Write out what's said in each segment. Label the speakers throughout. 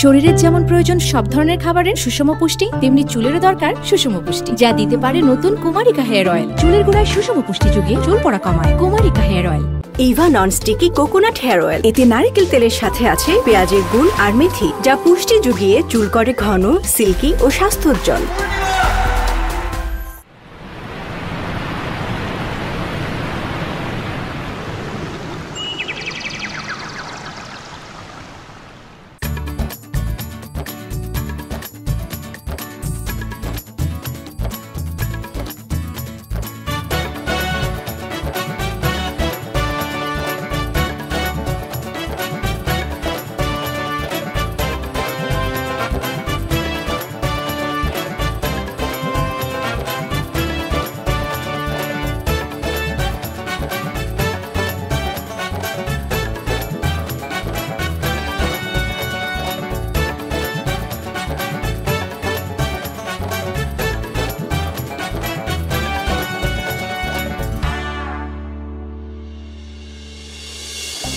Speaker 1: শরীরের যেমন প্রয়োজন সব ধরনের খাবারের সুষম পুষ্টি, তেমনি চুলের দরকার সুষম পুষ্টি, যা দিতে পারে নতুন কুমারিকা হেয়ার অয়েল। চুলের গোড়ায় সুষম পুষ্টি যুগিয়ে চুল পড়া কমায় Kumarika hair oil.
Speaker 2: Eva nonsticky coconut hair oil, এতে নারকেল তেলের সাথে আছে পেঁয়াজের গুড় আর মেথি, যা পুষ্টি যুগিয়ে চুল করে ঘন, সিল্কি ও স্বাস্থ্যোজ্জ্বল।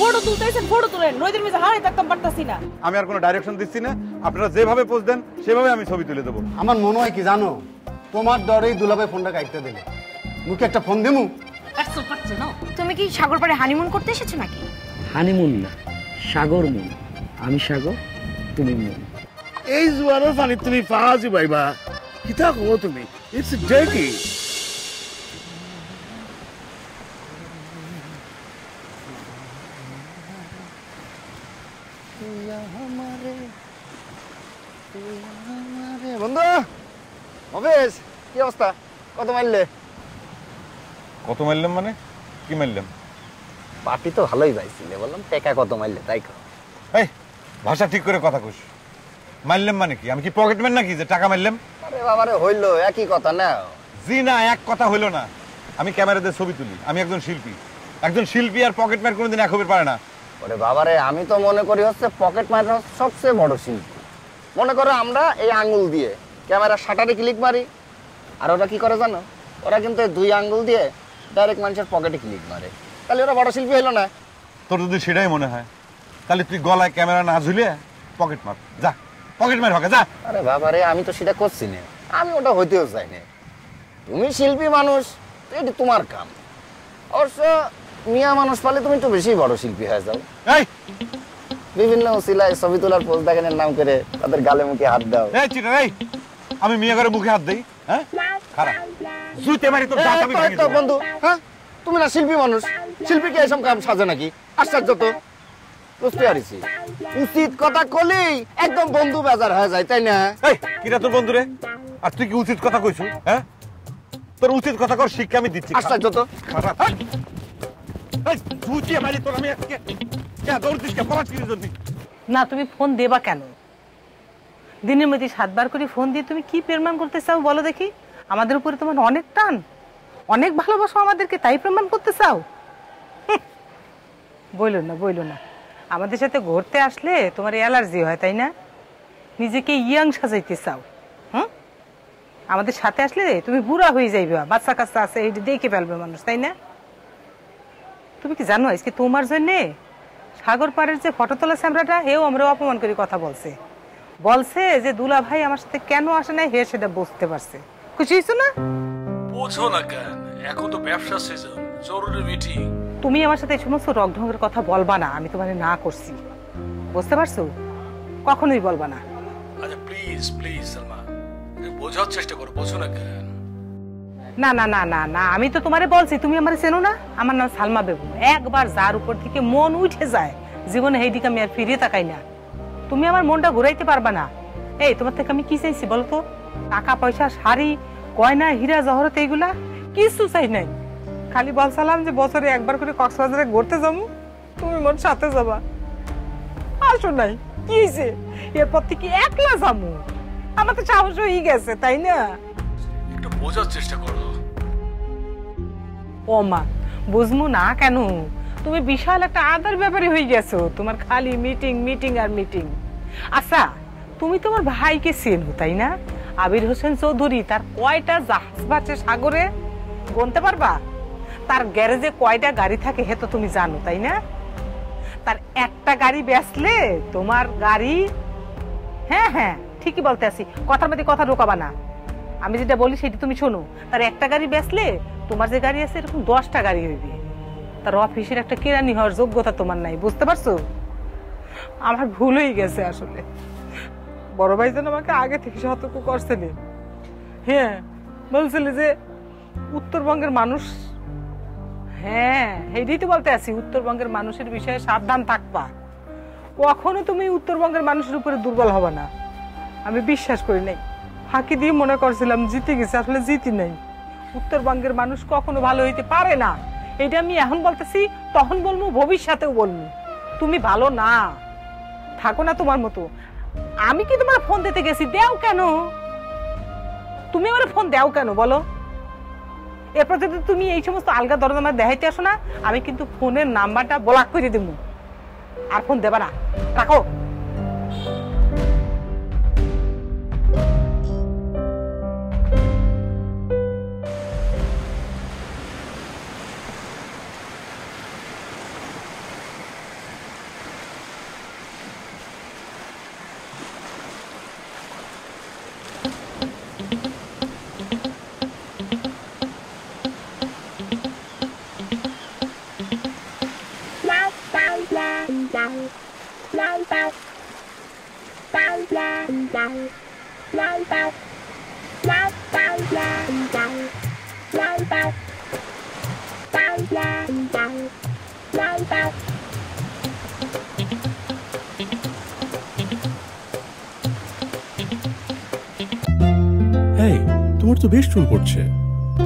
Speaker 3: ফটো তুলতেছেন, ফটো তুলেন, নদীর মাঝে হারাই থাকতাম পারতাছি না।
Speaker 4: আমি আর কোনো ডাইরেকশন দিচ্ছি না, আপনারা যেভাবে পোজ দেন সেভাবে আমি ছবি তুলে দেবো।
Speaker 5: আমার মনে হয় কি জানো, তোমার ডরেই দুলাভাই ফোনটা কাটতে দিলে। মুখে একটা ফোন দিমু।
Speaker 2: তুমি কি সাগর পাড়ে হানিমুন করতে এসেছো নাকি?
Speaker 6: হানিমুন না, সাগর মুন। আমি সাগর, তুমি মুন।
Speaker 7: এই জোয়ারের পানি তুমি পাওয়াজি ভাইবা, কিতা কো তুমি? It's dirty.
Speaker 5: বন্ধু অবেশ, কি অবস্থা? কত মারলে?
Speaker 4: কত মারলাম মানে কি মারলাম?
Speaker 5: পার্টি তো ভালোই পাইছিলে, বললাম টাকা কত মারলে তাই কও।
Speaker 4: এই ভাষা ঠিক করে কথা কইস। মারলাম মানে কি? আমি কি পকেটম্যান নাকি যে টাকা মারলাম?
Speaker 5: আরে বাবারে, হইলো একই কথা না।
Speaker 4: জি না, এক কথা হইলো না। আমি ক্যামেরা দিয়ে ছবি তুলি, আমি একজন শিল্পী। একজন শিল্পী আর পকেটম্যান কোনোদিন এক হতে পারে না।
Speaker 5: ওরে বাবারে, আমি তো মনে করি হচ্ছে পকেটম্যান সবচেয়ে বড় শিল্পী। মনে করো আমরা এই আঙ্গুল দিয়ে ক্যামেরা শাটারে ক্লিক মারি, আর ওরা কি করে জানো? ওরা কিন্তু দুই আঙ্গুল দিয়ে ডাইরেক্ট মানুষের পকেটে ক্লিক মারে। তাহলে ওরা বড় শিল্পী হলো না?
Speaker 4: তোর যদি সেটাই মনে হয় তাহলে তুই গলায় ক্যামেরা না ঝুলিয়ে পকেট মার, যা পকেট মার হবে, যা।
Speaker 5: আরে বাবারে, আমি তো সেটা করছি না, আমি ওটা হইতেও চাই না। তুমি শিল্পী মানুষ, এটি তোমার কাম। অবশ্য মিয়া মানুষ পালে তুমি একটু বেশি বড় শিল্পী হয়ে যাও।
Speaker 4: এই
Speaker 5: বিভিন্ন উসিলায় ছবি তোলার পোজ দেখানোর নাম করে তাদের গালে মুখে হাত দাও।
Speaker 4: এই চিটার, এই আমি মিয়া করে মুখে হাত দেই? হ্যাঁ, খারাপ জুতে মারি তোর দাঁত আমি ভেঙে দেব।
Speaker 5: বন্ধু, হ্যাঁ তুমি না শিল্পী মানুষ, শিল্পী কি এসব কাম সাজে নাকি? আশ্চর্য তো। বুঝতে পারিছি, উচিত কথা কলেই একদম বন্ধু বেজার হয়ে যায়, তাই না?
Speaker 4: এই কিরা তোর বন্ধু রে? আর তুই কি উচিত কথা কইছু? হ্যাঁ, তোর উচিত কথা কর শিক্ষা আমি দিচ্ছি।
Speaker 5: আশ্চর্য তো।
Speaker 3: না, তুমি ফোন দেবা কেন? দিনের মধ্যে 7 বার করে ফোন দিয়ে তুমি কি প্রমাণ করতে চাও বলো দেখি? আমাদের উপরে তোমার অনেক টান, অনেক ভালোবাসো আমাদেরকে, তাই প্রমাণ করতে চাও? বইলো না, বইলো না। আমাদের সাথে ঘুরতে আসলে তোমার অ্যালার্জি হয়, তাই না? নিজেকে ইয়াং সাজাইতে চাও। হুম, আমাদের সাথে আসলে তুমি বুড়া হয়ে যাইবে, বাচ্চা কাচ্চা আছে এই দেখে ফেলবে মানুষ, তাই না? তুমি কি জানো আজকে তোমার জন্য সাগর পাড়ের যে ফটো তোলা স্যামরাটা, এও আমরা অপমান করে কথা বলছে। বলছে যে দুলা ভাই আমার সাথে কেন আসে না, হে সেটা বুঝতে পারছে। খুশি হইছো না?
Speaker 8: বুঝো না কেন, এখন তো ব্যবসা সিজন, জরুরি মিটিং।
Speaker 3: তুমি আমার সাথে এই সমস্ত রক ঢঙ্গের কথা বলবা না, আমি তোমাকে না করছি, বুঝতে পারছো? কখনোই বলবা না।
Speaker 8: আচ্ছা প্লিজ প্লিজ সালমা, বোঝার চেষ্টা করো, বোঝো না কেন?
Speaker 3: না না না না না, আমি তো তোমারে বলছি, তুমি আমারে চেনো না? আমার নাম সালমা বেগম। একবার যার উপর থেকে মন উঠে যায় জীবনে সেই দিকে আমি আর ফিরিয়ে তাকাই না। তুমি আমার মনটা ঘুরাইতে পারবা না। এই তোমার থেকে আমি কি চাইছি বলতো? টাকা পয়সা, শাড়ি, গয়না, হীরা জহরত, এইগুলা কিছু চাই নাই। খালি বলছিলাম যে বছরে একবার করে কক্সবাজারে ঘুরতে যাবো, তুমি মোর সাথে যাবা। আসো নাই, কি হয়েছে? এরপর থেকে একলা যাবো, আমার তো সাহস হয়ে গেছে, তাই না?
Speaker 8: একটু বোঝার চেষ্টা করো।
Speaker 3: ও মা, বুঝবো না কেন? তুমি বিশাল একটা আদার ব্যাপারে হয়ে গেছো, তোমার খালি মিটিং মিটিং আর মিটিং। আচ্ছা, তুমি তোমার ভাইকে চেনো, তাই না? আবির হোসেন চৌধুরী, তার কয়টা জাহাজ বাঁচে সাগরে গুনতে পারবা? তার গ্যারেজে কয়টা গাড়ি থাকে হে তো তুমি জানো, তাই না? তার একটা গাড়ি বেচলে তোমার গাড়ি হ্যাঁ হ্যাঁ ঠিকই বলতে আসি, কথার মধ্যে কথা ঢোকাবা না। আমি যেটা বলি সেটা তুমি শোনো। তার একটা গাড়ি বেচলে তোমার যে গাড়ি আছে এরকম 10টা গাড়ি হইবে। তার অফিসের একটা কেরানি হওয়ার যোগ্যতা তোমার নাই, বুঝতে পারছো? আমার ভুল হয়ে গেছে আসলে। বড় ভাই যেন আমাকে আগে থেকে সতর্ক করছিলেন। হ্যাঁ বলছিলে যে উত্তরবঙ্গের মানুষ, হ্যাঁ এইটাই তো বলতে আছি, উত্তরবঙ্গের মানুষের বিষয়ে সাবধান থাকবা। কখনো তুমি উত্তরবঙ্গের মানুষের উপরে দুর্বল হবে না। আমি বিশ্বাস করি নাই, ফাঁকি দিয়ে মনে করছিলাম জিতে গেছে, আসলে জিতি নাই। উত্তরবঙ্গের মানুষ কখনো ভালো হইতে পারে না, এটা আমি এখন বলতেছি, তখন বলবো, ভবিষ্যতেও বলবো। তুমি ভালো না, থাকো না তোমার মতো। আমি কি তোমার ফোন দিতে গেছি, দেও কেন? তুমি আমার ফোন দেও কেন বলো? এরপর যদি তুমি এই সমস্ত আলগা দরজা আমার দেখাইতে আসো না, আমি কিন্তু ফোনের নাম্বারটা ব্লক করে দেবো। আর ফোন দেবা না, রাখো।
Speaker 9: এই তোমার তো বেশ চুল পড়ছে।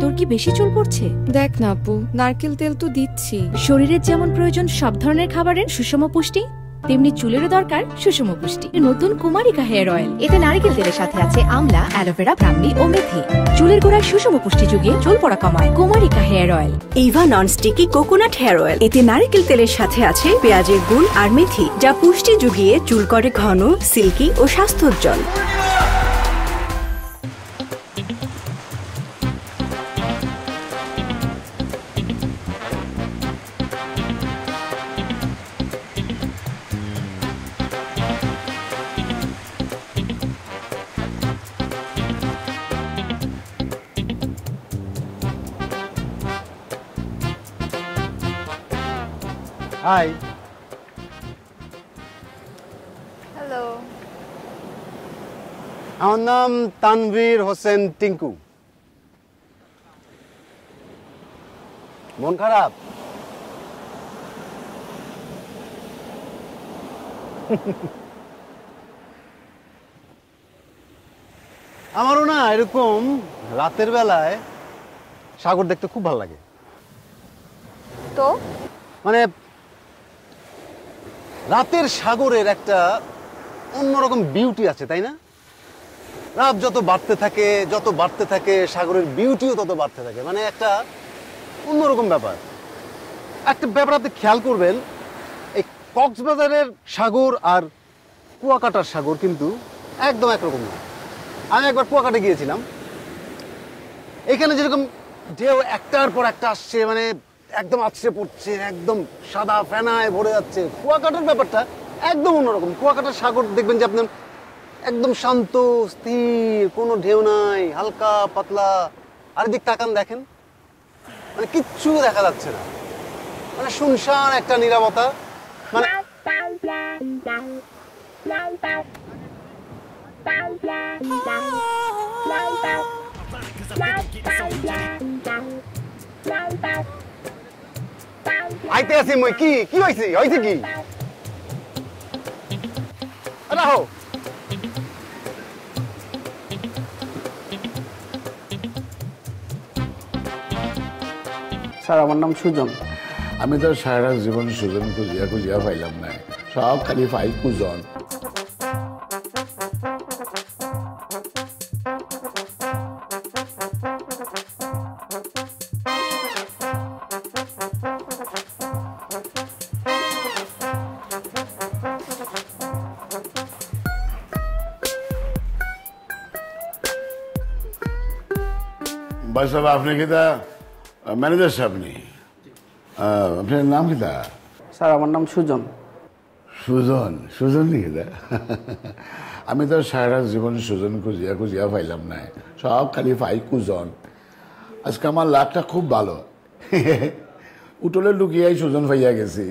Speaker 1: তোর কি বেশি চুল পড়ছে?
Speaker 10: দেখ না আপু, নারকেল তেল তো দিচ্ছি।
Speaker 1: শরীরের যেমন প্রয়োজন সব ধরনের খাবারের সুষম পুষ্টি, তেমনি চুলেরও দরকার সুষম পুষ্টি। নতুন কুমারিকা হেয়ার অয়েল, এতে নারকেল তেলের সাথে আছে আমলা, অ্যালোভেরা, ব্রাহ্মী ও মেথি। চুলের গোড়ায় সুষম পুষ্টি যুগিয়ে চুল পড়া কমায়। Kumarika hair oil.
Speaker 2: Eva nonsticky coconut hair oil, এতে নারকেল তেলের সাথে আছে পেঁয়াজের গুণ আর মেথি, যা পুষ্টি যুগিয়ে চুল করে ঘন, সিল্কি ও স্বাস্থ্যোজ্জ্বল।
Speaker 11: হাই।
Speaker 10: হ্যালো,
Speaker 11: আমার নাম তানভীর হোসেন টিঙ্কু। মন খারাপ? আমারও না এরকম রাতের বেলায় সাগর দেখতে খুব ভালো লাগে।
Speaker 10: তো
Speaker 11: মানে রাতের সাগরের একটা অন্যরকম বিউটি আছে, তাই না? রাত যত বাড়তে থাকে সাগরের বিউটিও তত বাড়তে থাকে। মানে একটা অন্যরকম ব্যাপার। একটা ব্যাপার আপনি খেয়াল করবেন, এই কক্সবাজারের সাগর আর কুয়াকাটার সাগর কিন্তু একদম একরকম না। আমি একবার কুয়াকাটা গিয়েছিলাম, এখানে যেরকম ঢেউ একটার পর একটা আসছে, মানে একদম আছড়ে পড়ছে, একদম সাদা ফেনায় ভরে যাচ্ছে। কুয়াকাটার ব্যাপারটা একদম অন্যরকম। কুয়াকাটার সাগর দেখবেন যে আপনার একদম শান্ত, স্থির, কোনো ঢেউ নাই, হালকা পাতলা। আর এদিক তাকান, দেখেন, মানে কিচ্ছু দেখা যাচ্ছে না, মানে শুনশান একটা নীরবতা। মানে আইতে আছি মই। কি কি হয়েছে? হয়েছে কি? রাহো।
Speaker 12: স্যার, আমার নাম সুজন।
Speaker 7: আমি তো সারা জীবন সুজন খুঁজিয়া খুঁজিয়া পাইলাম না, সব খালি পাই কুজন। ভাই সাহেব, আপনি কিতা ম্যানেজার সাহেব নেই? আপনার নাম কিতা?
Speaker 12: স্যার, আমার নাম সুজন।
Speaker 7: সুজন? সুজন নি কিতা? আমি তো সারা জীবন সুজন খুঁজিয়া খুঁজিয়া পাইলাম না, সব খালি পাই কুজন। আজকে আমার লাভটা খুব ভালো, উঠলে লুকিয়াই সুজন পাইয়া গেছি।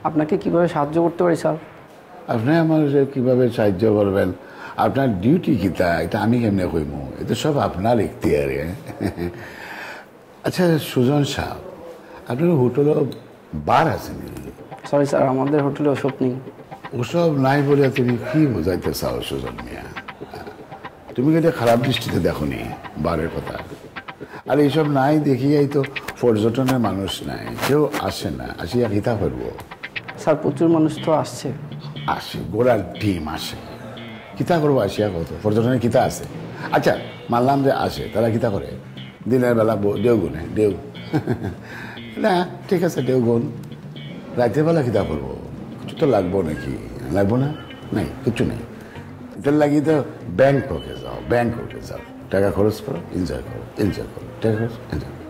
Speaker 6: আপনাকে কিভাবে সাহায্য করতে পারি স্যার?
Speaker 7: আপনি আমার কিভাবে সাহায্য করবেন, আপনার ডিউটি কিতা এটা আমি কেমনে কইম, এটা সব আপনার ইখতিয়ারে। আচ্ছা সুজন সাহেব, আপনার হোটেলে বার আছে নাকি?
Speaker 6: সরি স্যার, আমাদের হোটেলে ওসব নেই।
Speaker 7: ওসব নাই বলে তুমি কি বোঝাইতে চাও সুজন মিয়া? তুমি কি খারাপ দৃষ্টিতে দেখো নি বারের কথা? আর এইসব নাই দেখিয়াই তো পর্যটনের মানুষ নাই, কেউ আসে না, আসিয়া কিতা করবো?
Speaker 6: স্যার প্রচুর মানুষ তো আসছে।
Speaker 7: আসে, গোড়ার ডিম আসে, কিতা করবো আসিয়া কত? পর্যটনের কিতা আছে? আচ্ছা মানলাম যে আসে, তারা কিতা করে? দিনের বেলা দেও গুনে দেও না, ঠিক আছে দেও গুন, রাতের বেলা কিতা করবো? কিছু তো লাগবো নাকি? লাগবো না? নাই, কিছু নেই। এটার লাগি তো ব্যাংককে যাও, ব্যাংককে যাও, টাকা খরচ করো, এনজয় করো, এনজয় করো, টাকা খরচ এনজয় করো।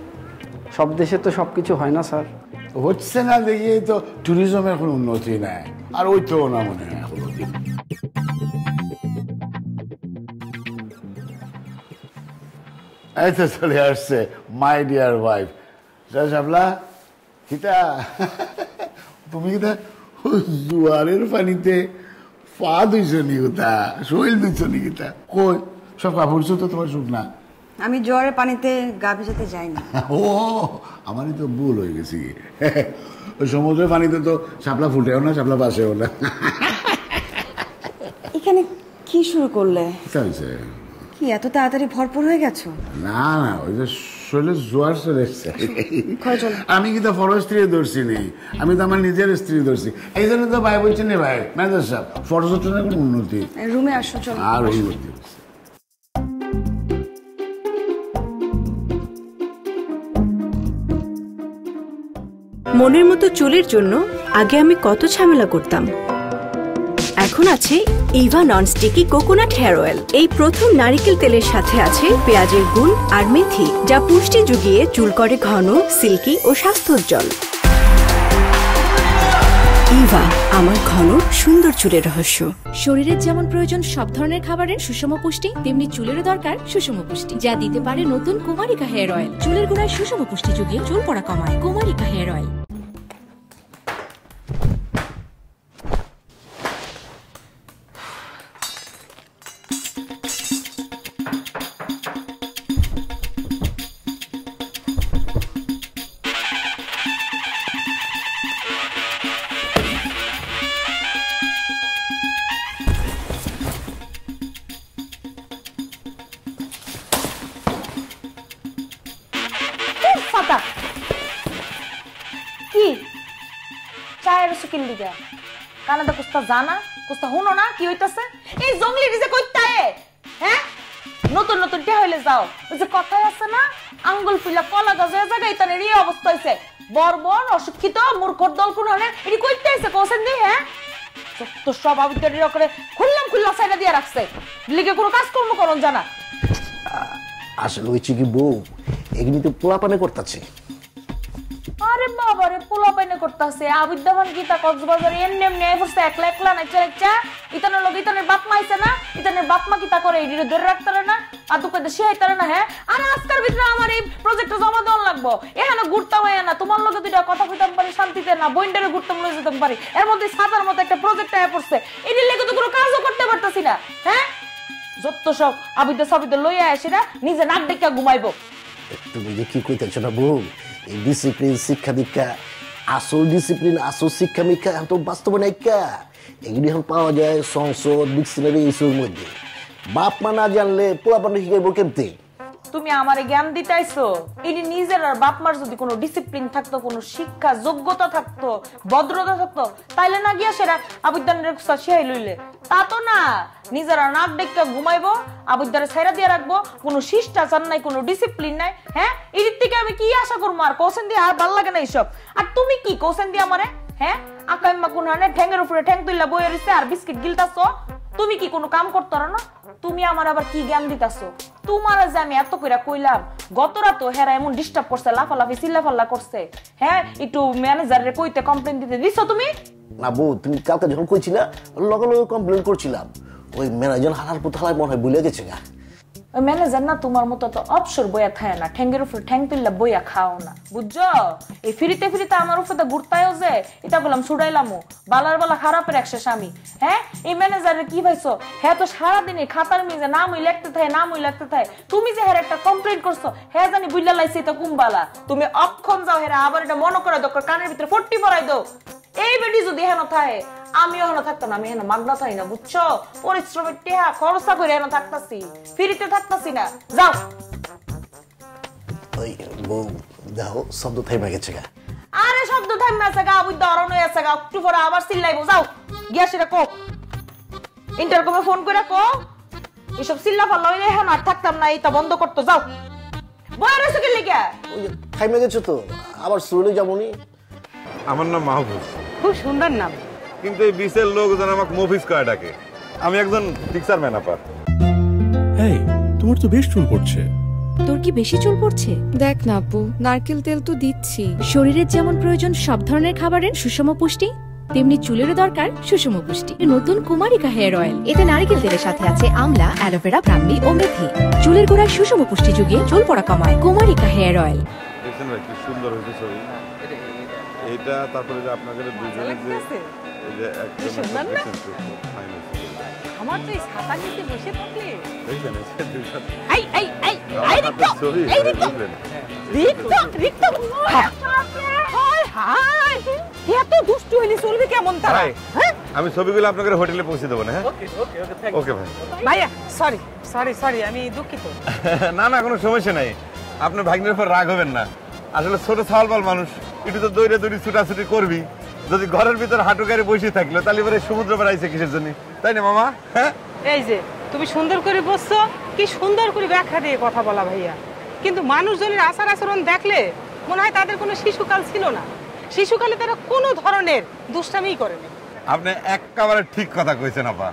Speaker 6: সব দেশে তো সব কিছু হয় না স্যার।
Speaker 7: হচ্ছে না দেখিয়ে তো ট্যুরিজমের কোনো উন্নতি নাই, আর ওই তো না মনে হয়। এই তো চলে আসছে মাই ডিয়ার ওয়াইফ। শাবলা কিতা তুমি কিতা জোয়ারের পানিতে পা ধুইছ নি? কোথা শরীর ধুইছ নি? কিতা কই সব কাপড় তো তোমার সুখ না?
Speaker 2: আমি জোয়ারের পানিতে গা ভেজাতে যাই না।
Speaker 7: ও আমারই তো ভুল হয়ে গেছি। ওই সমুদ্রের পানিতে তো শাপলা ফুটেও না, শাপলা বাসেও না।
Speaker 2: এখানে কি শুরু করলে?
Speaker 12: কি এত তাড়াতাড়ি ভরপুর হয়ে গেছো?
Speaker 7: না না, ওই যে শরীরে জোয়ার চলে এসছে। আমি কিন্তু ফরজ স্ত্রী ধরছি নেই, আমি তো আমার নিজের স্ত্রী ধরছি। এই জন্য তো ভাই বলছেন না ভাই ম্যানেজার সাহেব, পর্যটনের কোনো উন্নতি।
Speaker 12: রুমে আসো, চলো।
Speaker 7: আর উন্নতি
Speaker 2: মনের মতো চুলের জন্য আগে আমি কত ঝামেলা করতাম। এখন আছে Eva nonsticky coconut hair oil. এই প্রথম নারিকেল তেলের সাথে আছে পেঁয়াজের গুণ আর মেথি, যা পুষ্টি জুগিয়ে চুল করে ঘন, সিল্কি ও স্বাস্থ্যোজ্জ্বল। ইভা, আমার ঘন সুন্দর চুলের রহস্য।
Speaker 1: শরীরের যেমন প্রয়োজন সব ধরনের খাবারের সুষম পুষ্টি, তেমনি চুলেরও দরকার সুষম পুষ্টি, যা দিতে পারে নতুন কুমারিকা হেয়ার অয়েল। চুলের গোড়ায় সুষম পুষ্টি যুগিয়ে চুল পড়া কমায়। Kumarika hair oil.
Speaker 13: কি চায়ের সুকিল দিগা কানাদা কুস্তা জানা কুস্তা হুনো না কি হইতাছে? এই জঙ্গলি ডিজে কইতায়ে হ্যাঁ নতুন নতুন টে হইলে যাও। ওই যে কথাই আছে না, আঙ্গুল ফুলা কলা গাছে জায়গায় তানের এই অবস্থা হইছে। বর্বর অশিক্ষিত মূর্খর দল কোন হলে এটি কইতাইছে কোসেন দি? হ্যাঁ তো সব আবিদ্যারি করে খুল্লা সাইডা দিয়ে রাখছে, লিগে কোনো কাজ কর্ম করন জানা।
Speaker 5: আসলে হইছে কি বউ, এগুলি তো পোলাপানে করতেছে।
Speaker 13: আরে বাবা রে, পোলাপানে করতেছে আবিদ্যামান গীতা কক্সবাজার এমনি এমনি আইছে একলা একলা নাচা নাচা। ইতানের লোক ইতানের বাপ মা আইছে না, ইতানের বাপ মা কিতা করে এডিরে ধরে রাখতে না, আর দুকে দেশে আইতারে না। হ্যাঁ আরে আজকের ভিতরে আমার এই প্রজেক্টটা জমা দেওয়ার লাগবো। এখানে ঘুরতাম হয় না, তোমার লোকে দুইটা কথা কইতাম পারি শান্তিতে, না বইন্ডারে ঘুরতাম লয়ে যেতাম পারি। এর মধ্যে সাতার মতো একটা প্রজেক্ট আয়া পড়ছে, এটির লেগে তো কোনো কাজও করতে পারতাছি না। হ্যাঁ যত সব আবিদ্যা সাবিদ্যা লইয়া আসে না, নিজে নাক ডেকা ঘুমাইবো।
Speaker 5: তুমি যে কি কইতেছো না বউ, এই ডিসিপ্লিন শিক্ষা দীক্ষা, আসল ডিসিপ্লিন আসল শিক্ষা মিক্ষা তো বাস্তবে নাইকা। এগুলি এখন পাওয়া যায় সংসদ ডিকশনারি এইসবের মধ্যে। বাপ মা না জানলে পোলাপানে শিখাইবো কেমতে?
Speaker 13: তুমি আমারে জ্ঞান দিতাইছো, এটি নিজের আর বাপ মার যদি কোনো ডিসিপ্লিন থাকতো, কোনো শিক্ষা যোগ্যতা থাকতো, ভদ্রতা থাকতো, তাইলে না গিয়া সেরা আবিদ্যানের শিয়াই লইলে। তা তো না, নিজেরা নাক ডেকা ঘুমাইবো, আবিদ্যারে ছাইরা দিয়ে রাখবো, কোনো শিষ্টাচার নাই, কোনো ডিসিপ্লিন নাই। হ্যাঁ এটির থেকে আমি কি আশা করবো? আর কোসেন দিয়ে আর ভাল লাগে না এইসব। আর তুমি কি কোসেন দিয়ে আমারে হ্যাঁ আকাইমা কোন হানে ঠ্যাঙ্গের উপরে ঠ্যাং তুইলা বইয়া রইছে আর বিস্কিট গিলতাছো? তুমি কি কোনো কাম করতো না? তুমি আমার আবার কি জ্ঞান দিতাছো? তোমার যে আমি এত কইরা কইলাম, গত রাত হেরা এমন ডিস্টার্ব করছে, লাফালাফি চিল্লাফাল্লা করছে। হ্যাঁ একটু ম্যানেজারে কইতে কমপ্লেন দিতে দিছো তুমি?
Speaker 5: না বউ, তুমি কালকে যখন কইছিলা লগে লগে কমপ্লেন করছিলাম, ওই ম্যানেজার হালার পুতালায় মনে হয় ভুলে গেছে গা।
Speaker 13: ওই ম্যানেজার না তোমার মতো তো অবসর বইয়া থাকে না, ঠ্যাঙ্গের উপর ঠ্যাং তুললা বইয়া খাও না, বুঝছো? এই ফিরিতে ফিরিতে আমার উপরে ঘুরতায়ও যে এটা বললাম ছুড়াইলামও বালার বালা খারাপের একশো স্বামী। হ্যাঁ, এই ম্যানেজারের কি পাইছো? হ্যাঁ তো সারাদিনে খাতার মেজে নামই লিখতে থাকে, নামই লিখতে থাকে। তুমি যে হ্যাঁ একটা কমপ্লেন করছো, হ্যাঁ জানি বুঝলা লাইছে এটা কুম্বালা। তুমি অক্ষম যাও, হ্যাঁ আবার এটা মনে করে দরকার কানের ভিতরে ফট্টি পরাই দাও। এই বেটি যদি হেন থাকে, আমিও হেন থাকতাম না, আমি হেন মাগনা থাকি না, বুঝছো? পরিশ্রমের টেহা খরচা করে হেন থাকতাছি, ফিরিতে থাকতাছি না। যাও।
Speaker 5: ওই বউ দেখো শব্দ থাইমা গেছে গা।
Speaker 13: আরে শব্দ থাইমা আছে গা, বুঝ দরন হয়ে আছে গা, একটু পরে আবার চিল্লাইবো। যাও গিয়া সেটা কো, ইন্টারকমে ফোন করে কো এসব চিল্লা ফাল্লা হইলে হেন আর থাকতাম না, এটা বন্ধ করতো। যাও বয়ার আছে কি লিখা?
Speaker 5: ওই যে থাইমা গেছে তো, আবার চলে যাবনি।
Speaker 4: আমার নাম মাহফুজ।
Speaker 3: খুব সুন্দর নাম,
Speaker 4: কিন্তু এই বিশের লোকজন আমাকে মফিজ করে ডাকে। আমি একজন ফিক্সার ম্যান আপা।
Speaker 9: এই তোমার তো বেশ চুল পড়ছে।
Speaker 1: তোর কি বেশি চুল পড়ছে?
Speaker 10: দেখ না আপু, নারকেল তেল তো দিচ্ছি।
Speaker 1: শরীরের যেমন প্রয়োজন সব ধরনের খাবারের সুষম পুষ্টি, তেমনি চুলেরও দরকার সুষম পুষ্টি। নতুন কুমারিকা হেয়ার অয়েল, এতে নারকেল তেলের সাথে আছে আমলা, অ্যালোভেরা, ব্রাহ্মী ও মেথি। চুলের গোড়ায় সুষম পুষ্টি যুগিয়ে চুল পড়া কমায়। Kumarika hair oil.
Speaker 4: দেখছেন ভাই কি সুন্দর হয়েছে ছবি। এইটা তারপরে যে আপনাদের দুজনে যে এই যে একদম
Speaker 3: আমার তো এই ছাতা নিতে বসে থাকলে
Speaker 4: দেখছেন এই দুজন
Speaker 3: এই এই এই এই
Speaker 4: ছবি
Speaker 3: রিক্ত হায় হায় এত দুষ্টু হইলে চলবে কেমন তারা?
Speaker 4: হ্যাঁ, আমি ছবিগুলো আপনাদের হোটেলে পৌঁছে দেবো না। হ্যাঁ, ওকে ভাই।
Speaker 3: ভাইয়া সরি সরি সরি, আমি দুঃখিত।
Speaker 4: না না, কোনো সমস্যা নাই, আপনার ভাগ্নের উপর রাগ হবেন না। আসলে ছোট সালবাল মানুষ, একটু তো দৌড়ে দৌড়ি ছুটাছুটি করবি। যদি ঘরের ভিতর হাঁটু গাড়ি বসে থাকলো তাহলে এবারে সমুদ্র বেড়াইছে কিসের জন্য, তাই না মামা? হ্যাঁ,
Speaker 3: এই যে তুমি সুন্দর করে বসছো, কি সুন্দর করে ব্যাখ্যা দিয়ে কথা বলা ভাইয়া। কিন্তু মানুষজনের আচার আচরণ দেখলে মনে হয় তাদের কোনো শিশুকাল ছিল না। শিশুকালে তারা কোনো ধরনের দুষ্টামি করেনি।
Speaker 4: আপনি একেবারে ঠিক কথা কইছেন আপা।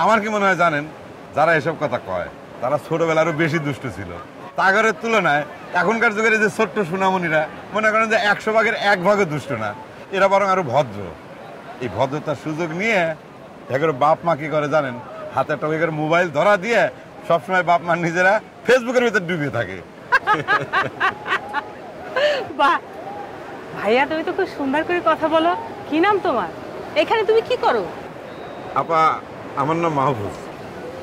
Speaker 4: আমার কি মনে হয় জানেন, যারা এসব কথা কয় তারা ছোটবেলা আরো বেশি দুষ্ট ছিল। তাগরের তুলনায় এখনকার যুগের যে ছোট্ট সুনামণিরা মনে করেন যে 100 ভাগের 1 ভাগও দুষ্ট না, এরা বরং আরো ভদ্র। এই ভদ্রতার সুযোগ নিয়ে এগুলো বাপ মা কি করে জানেন, হাতে একটা ওই মোবাইল ধরা দিয়ে সবসময় বাপ মা নিজেরা ফেসবুকের ভিতর ডুবিয়ে থাকে।
Speaker 3: বাহ ভাইয়া, তুমি তো খুব সুন্দর করে কথা বলো। কি নাম তোমার? এখানে তুমি কি করো?
Speaker 4: আপা আমার নাম মাহফুজ।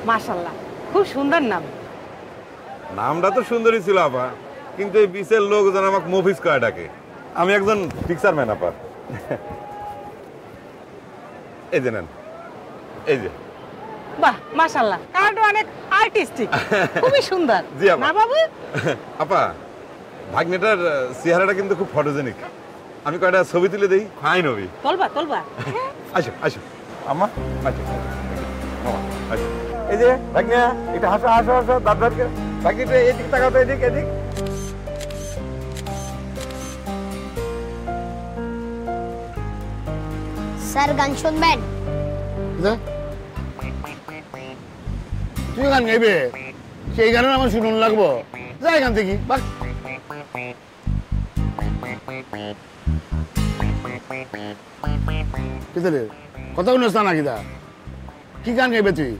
Speaker 3: মাশাআল্লাহ, খুব সুন্দর নাম।
Speaker 4: নামটা তো সুন্দরই ছিল আপা, কিন্তু এই বিশের লোকজন আমাকে মফিজ করে ডাকে। আমি একজন ফিক্সার ম্যান আপা। এই যে নেন, এই যে।
Speaker 3: বাহ মাশাআল্লাহ, কার্ড অনেক আর্টিস্টিক, খুবই সুন্দর।
Speaker 4: জি আপা।
Speaker 3: না বাবু
Speaker 4: আপা, ভাগ্নেটার চেহারাটা কিন্তু খুব ফটোজেনিক। আমি কয়টা ছবি তুলে দেই, ফাইন হবি।
Speaker 3: তোলবা তোলবা।
Speaker 4: আসো আসো আম্মা, আসো আসো। এই যে ভাগ্নে, এটা হাসো হাসো হাসো, দাঁত দাঁত করে। ভাগ্নেটা এদিক তাকাও তো, এদিক এদিক।
Speaker 14: স্যার গান শুনবেন?
Speaker 7: তুই গান গাইবে? সেই গানের আমার শুনুন লাগবো, যাই গান থেকে। কথা শুনিস না নাকি? দা কি গান গাইবে তুই?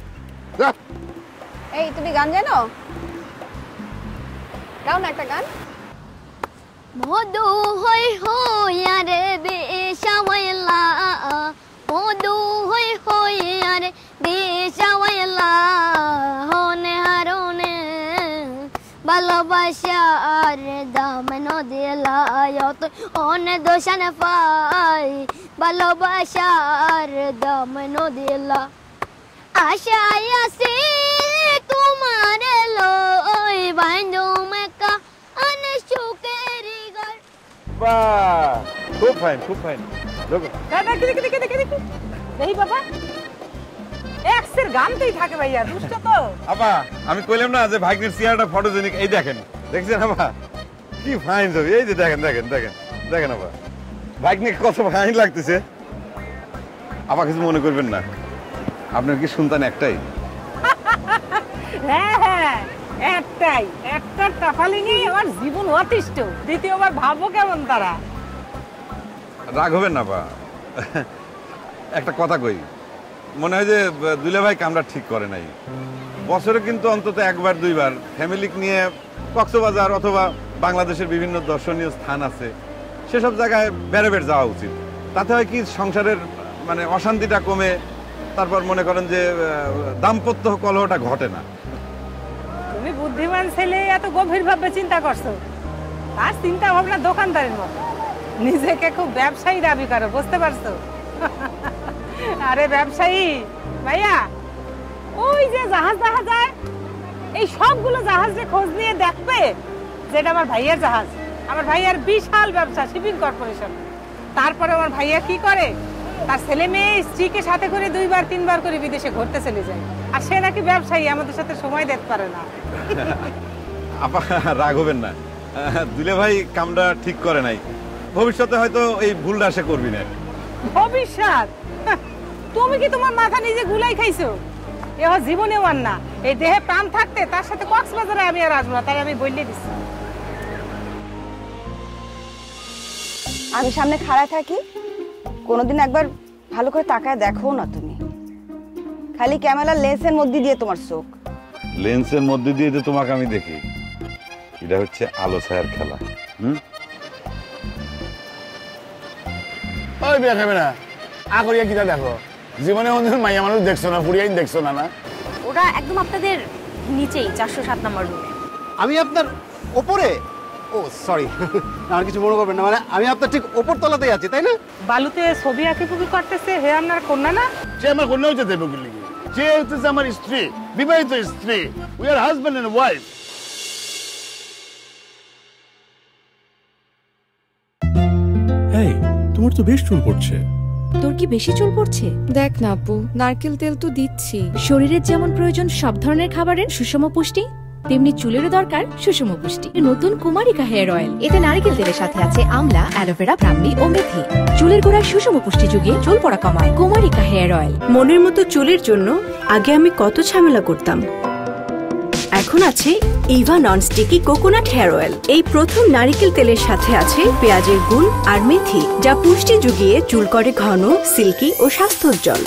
Speaker 10: এই তুমি গান জানো? গাও না একটা গান।
Speaker 14: মধু হই হইয়ারে বেশাওয়াইলা, মধু হই হইয়ারে বেশাওয়াইলা, হনে হারনে ভালোবাসার দাম নদিলা, তো অনে দোষণ পাই ভালোবাসার দাম নদিলা। আশায় আসি তোমার লই বাইন্দু মেকা আনে সুকেরি ঘর।
Speaker 4: বাহ, খুব ফাইন খুব ফাইন। দেখো
Speaker 3: দেখি বাবা, এক্সের গানতেই থাকে ভাইয়া, দুষ্ট তো।
Speaker 4: আপা, আমি কইলাম না যে ভাগ্নের চেহারাটা ফটোজেনিক। এই দেখেন, দেখছেন আপা কি ফাইন ছবি। এই যে দেখেন দেখেন দেখেন দেখেন আপা, ভাগ্নে কত ফাইন লাগতেছে। আপা কিছু মনে করবেন না, আপনার কি সন্তান একটাই?
Speaker 3: হ্যাঁ হ্যাঁ একটাই, একটার টাফালি নিয়ে আমার জীবন অতিষ্ঠ। দ্বিতীয়বার ভাবো কেমন তারা?
Speaker 4: রাগ হবেন না আপা, একটা কথা কই, মনে হয় যে দুলে ভাই কামটা ঠিক করে নাই। বছরে কিন্তু অন্তত একবার দুইবার ফ্যামিলি নিয়ে কক্সবাজার অথবা বাংলাদেশের বিভিন্ন দর্শনীয় স্থান আছে, সেসব জায়গায় বেড়ে বেড়ে যাওয়া উচিত। তাতে হয় কি সংসারের মানে অশান্তিটা কমে, তারপর মনে করেন যে দাম্পত্য কলহটা ঘটে না।
Speaker 3: তুমি বুদ্ধিমান ছেলে, এত গভীর ভাবে চিন্তা করছো। আর চিন্তা ভাবনা দোকানদারের মতো, নিজেকে খুব ব্যবসায়ী দাবি করো, বুঝতে পারছো? আরে ব্যবসায়ী ভাইয়া, ওই যে জাহাজ দেখা যায়, এই সবগুলো জাহাজের খোঁজ নিয়ে দেখবে যেটা আমার ভাইয়ের জাহাজ। আমার ভাইয়ার বিশাল ব্যবসা, শিপিং কর্পোরেশন। তারপরে আমার ভাইয়া কি করে, তার ছেলে মেয়ে স্ত্রীকে সাথে করে 2-3 বার করে বিদেশে ঘুরতে চলে যায়। আর সে নাকি ব্যবসায়ী, আমাদের সাথে সময় দিতে পারে না।
Speaker 4: আপা রাগ হবেন না, দুলে ভাই কামটা ঠিক করে নাই। ভবিষ্যতে হয়তো এই ভুলটা সে করবি না।
Speaker 3: ভবিষ্যৎ? তুমি কি তোমার মাথা নিজে গুলাই খাইছো? এ জীবনেও আর না। এই দেহে প্রাণ থাকতে তার সাথে কক্সবাজারে আমি আর আসবো না, তাই আমি বললে দিচ্ছি।
Speaker 12: আমি সামনে খাড়া থাকি, কোনোদিন একবার ভালো করে তাকায় দেখো না তুমি। খালি ক্যামেরার লেন্সের মধ্যে দিয়ে তোমার চোখ।
Speaker 4: লেন্সের মধ্যে দিয়ে তো তোমাকে আমি দেখি, এটা হচ্ছে আলো ছায়ার খেলা।
Speaker 7: ওই বিয়া খাবে না, আকরিয়া কিটা দেখো, জীবনে কোনদিন মাইয়া মানুষ দেখছো না, ফুরিয়াইন দেখছো না? না,
Speaker 1: ওরা একদম আপনাদের নিচেই 407 নম্বর রুমে।
Speaker 11: আমি আপনার ওপরে? ও সরি, আমার কিছু মনে করবেন না, মানে আমি আপনার ঠিক ওপর তলাতেই আছি, তাই না?
Speaker 3: বালুতে ছবি আঁকিপুকি করতেছে, হে আপনার কন্যা না?
Speaker 7: সে আমার কন্যা হচ্ছে দেবকি লিখি, সে হচ্ছে আমার স্ত্রী, বিবাহিত স্ত্রী। We are husband and wife.
Speaker 9: এই তোমার তো বেশ চুল পড়ছে।
Speaker 1: তোর কি বেশি চুল পড়ছে?
Speaker 10: দেখ না আপু, নারকেল তেল তো দিচ্ছি।
Speaker 1: শরীরের যেমন প্রয়োজন সব ধরনের খাবারের সুষম পুষ্টি, তেমনি চুলেরও দরকার সুষম পুষ্টি। নতুন কুমারিকা হেয়ার অয়েল, এতে নারকেল তেলের সাথে আছে আমলা, অ্যালোভেরা, ব্রাহ্মী ও মেথি। চুলের গোড়ায় সুষম পুষ্টি যুগিয়ে চুল পড়া কমায়। Kumarika hair oil.
Speaker 2: মনের মতো চুলের জন্য আগে আমি কত ঝামেলা করতাম, এখন আছে Eva nonsticky coconut hair oil. এই প্রথম নারিকেল তেলের সাথে আছে পেঁয়াজের গুণ আর মেথি, যা পুষ্টি যুগিয়ে চুল করে ঘন, সিল্কি ও স্বাস্থ্যোজ্জ্বল।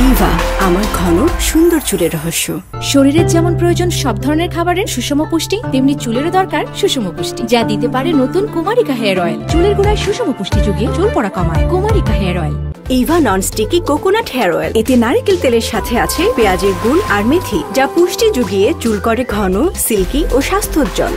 Speaker 2: ইভা, আমার ঘন সুন্দর চুলের রহস্য।
Speaker 1: শরীরের যেমন প্রয়োজন সব ধরনের খাবারের সুষম পুষ্টি, তেমনি চুলেরও দরকার সুষম পুষ্টি, যা দিতে পারে নতুন কুমারিকা হেয়ার অয়েল। চুলের গোড়ায় সুষম পুষ্টি যুগিয়ে চুল পড়া কমায়। Kumarika hair oil.
Speaker 2: Eva nonsticky coconut hair oil, এতে নারিকেল তেলের সাথে আছে পেঁয়াজের গুণ আর মেথি, যা পুষ্টি যুগিয়ে চুল করে ঘন, সিল্কি ও স্বাস্থ্যোজ্জ্বল।